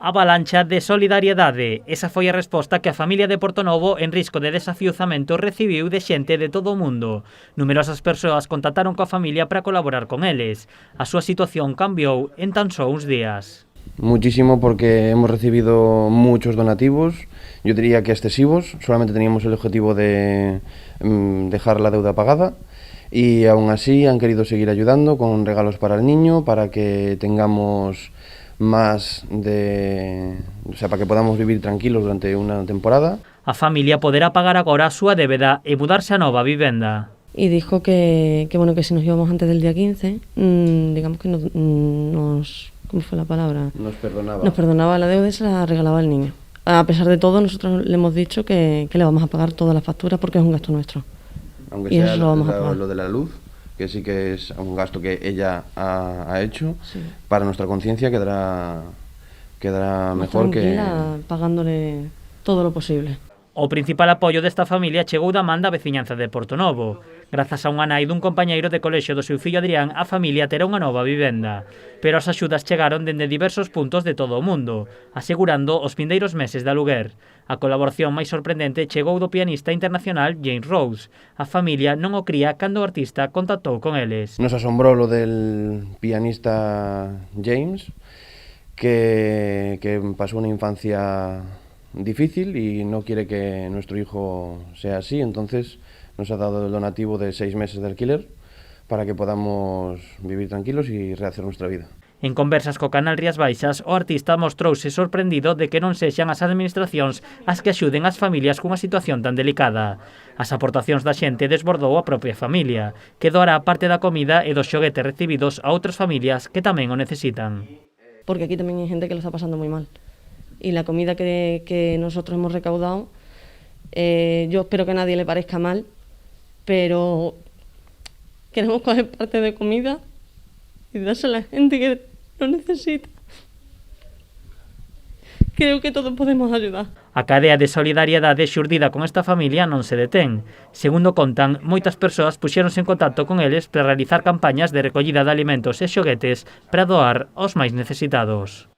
Avalancha de solidariedade. Esa foi a resposta que a familia de Portonovo en risco de desafiuzamento recibiu de xente de todo o mundo. Numerosas persoas contactaron coa familia para colaborar con eles. A súa situación cambiou en tan só uns días. Muchísimo, porque hemos recibido muchos donativos, yo diría que excesivos. Solamente teníamos el objetivo de dejar la deuda pagada y aún así han querido seguir ayudando con regalos para el niño, para que tengamos más para que podamos vivir tranquilos durante una temporada. A familia poderá pagar agora a súa débeda e mudarse a nova vivenda. Y dijo que si nos íbamos antes del día 15, digamos que nos ¿cómo fue la palabra? Nos perdonaba. Nos perdonaba la deuda y se la regalaba al niño. A pesar de todo, nosotros le hemos dicho que le vamos a pagar todas las facturas porque es un gasto nuestro. Aunque y sea eso lo vamos a pagar. lo de la luz, que sí que es un gasto que ella ha hecho, sí. Para nuestra conciencia quedará mejor que... pagándole todo lo posible. O principal apoio desta familia chegou da man da veciñanza de Portonovo. Grazas a unha nai dun compañeiro de colexio do seu fillo Adrián, a familia terá unha nova vivenda. Pero as axudas chegaron dende diversos puntos de todo o mundo, asegurando os vindeiros meses de aluguer. A colaboración máis sorprendente chegou do pianista internacional James Rose. A familia non o cría cando o artista contactou con eles. Nos asombró lo del pianista James, que pasó una infancia difícil y no quiere que nuestro hijo sea así, entonces nos ha dado el donativo de 6 meses de alquiler para que podamos vivir tranquilos y rehacer nuestra vida. En conversas co canal Rías Baixas, o artista mostrouse sorprendido de que non sexan as administracións as que axuden as familias cunha situación tan delicada. As aportacións da xente desbordou a propia familia, que doará parte da comida e dos xoguetes recibidos a outras familias que tamén o necesitan. Porque aquí también hay gente que lo está pasando muy mal. Y la comida que nosotros hemos recaudado, yo espero que a nadie le parezca mal, pero queremos coger parte de comida y dársela a la gente que lo necesita. Creo que todos podemos ayudar. A cadea de solidariedade xurdida con esta familia non se detén. Segundo contan, moitas persoas puxéronse en contacto con eles para realizar campañas de recollida de alimentos e xoguetes para doar aos máis necesitados.